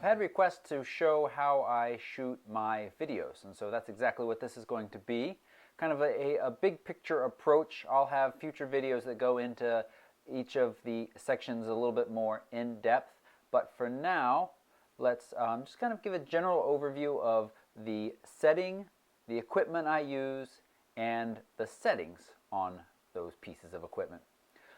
had requests to show how I shoot my videos, and so that's exactly what this is going to be. Kind of a big picture approach. I'll have future videos that go into each of the sections a little bit more in depth, but for now, let's just kind of give a general overview of the setting, the equipment I use, and the settings on those pieces of equipment.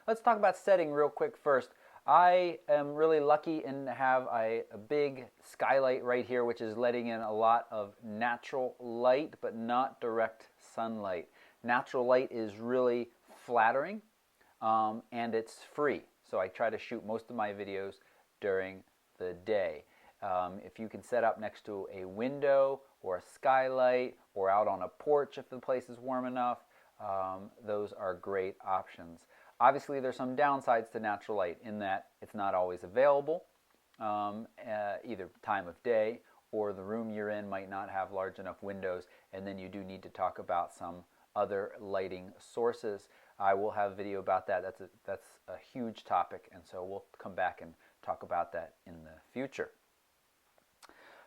Let's talk about setting real quick first. I am really lucky in to have a big skylight right here, which is letting in a lot of natural light, but not direct sunlight. Natural light is really flattering, and it's free. So I try to shoot most of my videos during the day. If you can set up next to a window or a skylight or out on a porch if the place is warm enough, those are great options. Obviously, there's some downsides to natural light in that it's not always available, either time of day or the room you're in might not have large enough windows, and then you do need to talk about some other lighting sources. I will have a video about that. That's a huge topic, and so we'll come back and talk about that in the future.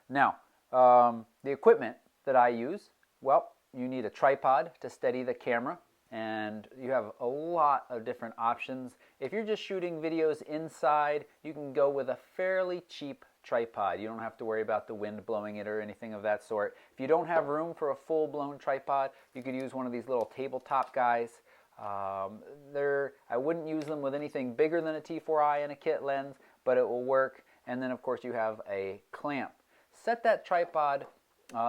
Now, the equipment that I use, well, you need a tripod to steady the camera, and you have a lot of different options. If you're just shooting videos inside, you can go with a fairly cheap tripod. You don't have to worry about the wind blowing it or anything of that sort. If you don't have room for a full-blown tripod, you could use one of these little tabletop guys. I wouldn't use them with anything bigger than a T4i and a kit lens, but it will work. And then, of course, you have a clamp. Set that tripod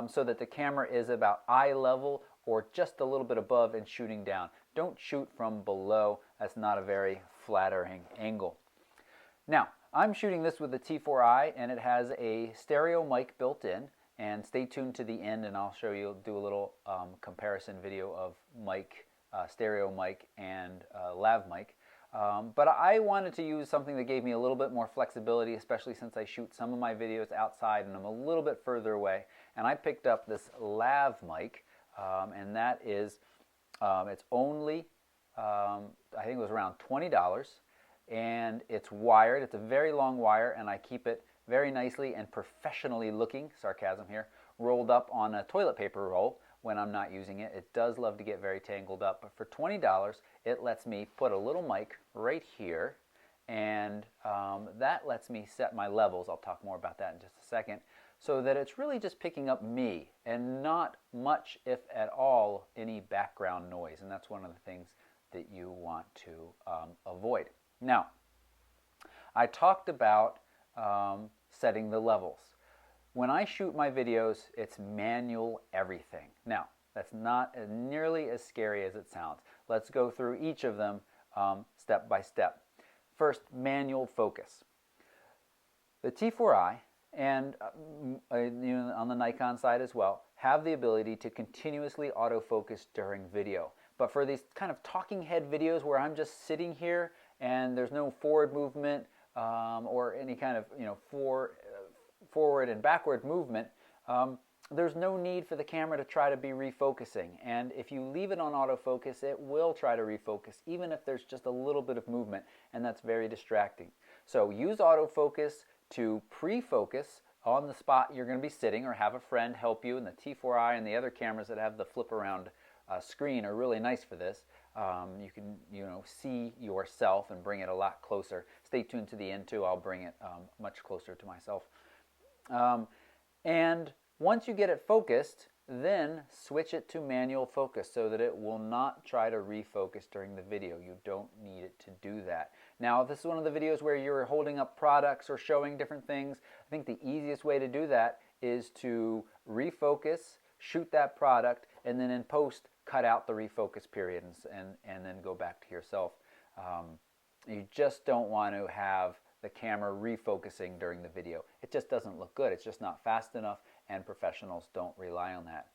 so that the camera is about eye level or just a little bit above and shooting down. Don't shoot from below. That's not a very flattering angle. Now, I'm shooting this with the T4i, and it has a stereo mic built in. And stay tuned to the end, and I'll show you, do a little comparison video of mic, stereo mic, and Lav Mic. But I wanted to use something that gave me a little bit more flexibility, especially since I shoot some of my videos outside and I'm a little bit further away. And I picked up this Lav Mic, and that is, it's only, I think it was around $20, and it's wired. It's a very long wire, and I keep it very nicely and professionally looking, sarcasm here, rolled up on a toilet paper roll when I'm not using it. It does love to get very tangled up, but for $20, it lets me put a little mic right here, and that lets me set my levels. I'll talk more about that in just a second, so that it's really just picking up me and not much, if at all, any background noise, and that's one of the things that you want to avoid. Now, I talked about setting the levels. When I shoot my videos, it's manual everything. Now, that's not nearly as scary as it sounds. Let's go through each of them step by step. First, manual focus. The T4i and on the Nikon side as well have the ability to continuously autofocus during video. But for these kind of talking head videos where I'm just sitting here and there's no forward movement or any kind of forward and backward movement, there's no need for the camera to try to be refocusing. And if you leave it on autofocus, it will try to refocus, even if there's just a little bit of movement, and that's very distracting. So use autofocus to pre-focus on the spot you're going to be sitting, or have a friend help you. And the T4i and the other cameras that have the flip around screen are really nice for this. You can see yourself and bring it a lot closer. Stay tuned to the end too. I'll bring it much closer to myself. And once you get it focused, then switch it to manual focus so that it will not try to refocus during the video. You don't need it to do that. Now, if this is one of the videos where you're holding up products or showing different things, I think the easiest way to do that is to refocus, shoot that product, and then in post cut out the refocus period and then go back to yourself. You just don't want to have the camera refocusing during the video. It just doesn't look good. It's just not fast enough, and professionals don't rely on that.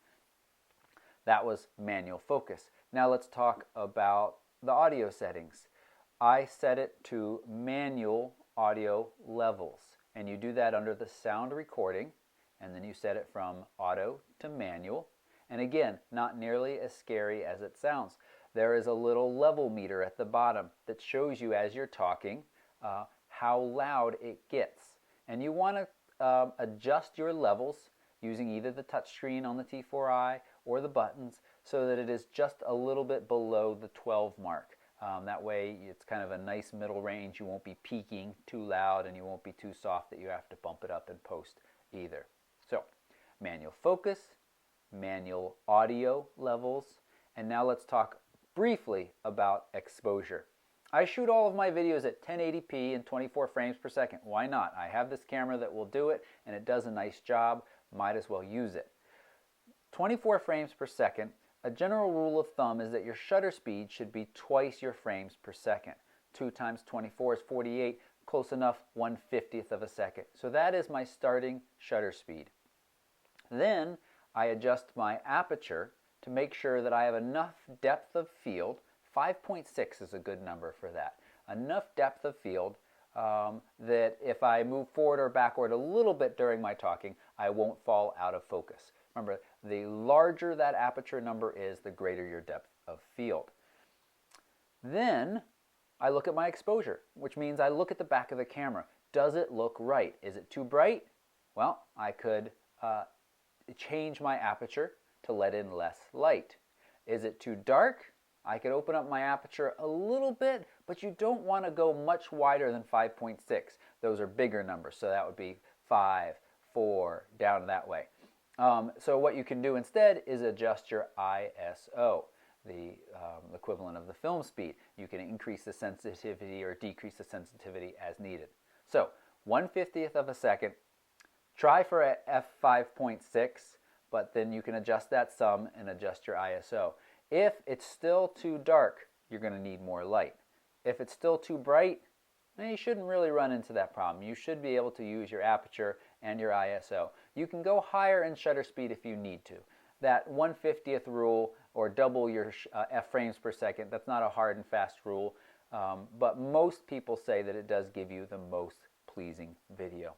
That was manual focus. Now let's talk about the audio settings. I set it to manual audio levels, and you do that under the sound recording, and then you set it from auto to manual. And again, not nearly as scary as it sounds. There is a little level meter at the bottom that shows you as you're talking how loud it gets. And you want to adjust your levels using either the touchscreen on the T4i or the buttons so that it is just a little bit below the 12 mark. That way it's kind of a nice middle range. You won't be peaking too loud and you won't be too soft that you have to bump it up in post either. So manual focus, manual audio levels, and now let's talk briefly about exposure. I shoot all of my videos at 1080p and 24 frames per second. Why not? I have this camera that will do it and it does a nice job. Might as well use it. 24 frames per second, a general rule of thumb is that your shutter speed should be twice your frames per second. 2 times 24 is 48, close enough, 1/50th of a second. So that is my starting shutter speed. Then I adjust my aperture to make sure that I have enough depth of field. 5.6 is a good number for that. Enough depth of field that if I move forward or backward a little bit during my talking, I won't fall out of focus. Remember, the larger that aperture number is, the greater your depth of field. Then I look at my exposure, which means I look at the back of the camera. Does it look right? Is it too bright? Well, I could change my aperture to let in less light. Is it too dark? I could open up my aperture a little bit, but you don't want to go much wider than 5.6. Those are bigger numbers, so that would be 5, 4, down that way. So what you can do instead is adjust your ISO, the equivalent of the film speed. You can increase the sensitivity or decrease the sensitivity as needed. So 1/50th of a second. Try for a f5.6, but then you can adjust that some and adjust your ISO. If it's still too dark, you're going to need more light. If it's still too bright, you shouldn't really run into that problem. You should be able to use your aperture and your ISO. You can go higher in shutter speed if you need to. That 1/50th rule, or double your f frames per second, that's not a hard and fast rule, but most people say that it does give you the most pleasing video.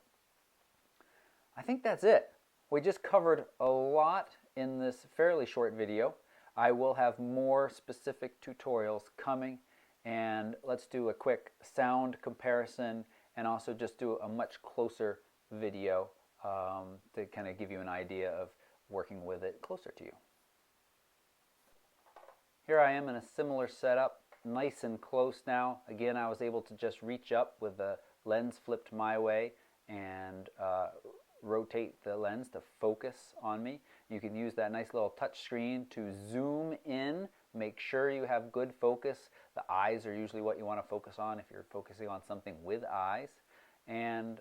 I think that's it. We just covered a lot in this fairly short video. I will have more specific tutorials coming, and let's do a quick sound comparison and also just do a much closer video to kind of give you an idea of working with it closer to you. Here I am in a similar setup, nice and close now. Again, I was able to just reach up with the lens flipped my way and rotate the lens to focus on me. You can use that nice little touch screen to zoom in, make sure you have good focus. The eyes are usually what you want to focus on if you're focusing on something with eyes, and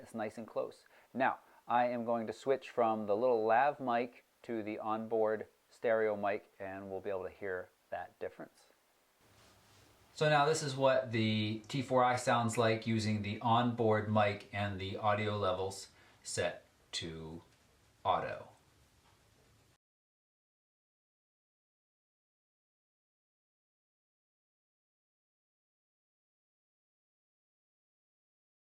it's nice and close. Now I am going to switch from the little Lav mic to the onboard stereo mic, and we'll be able to hear that difference. So now this is what the T4i sounds like using the onboard mic and the audio levels set to auto.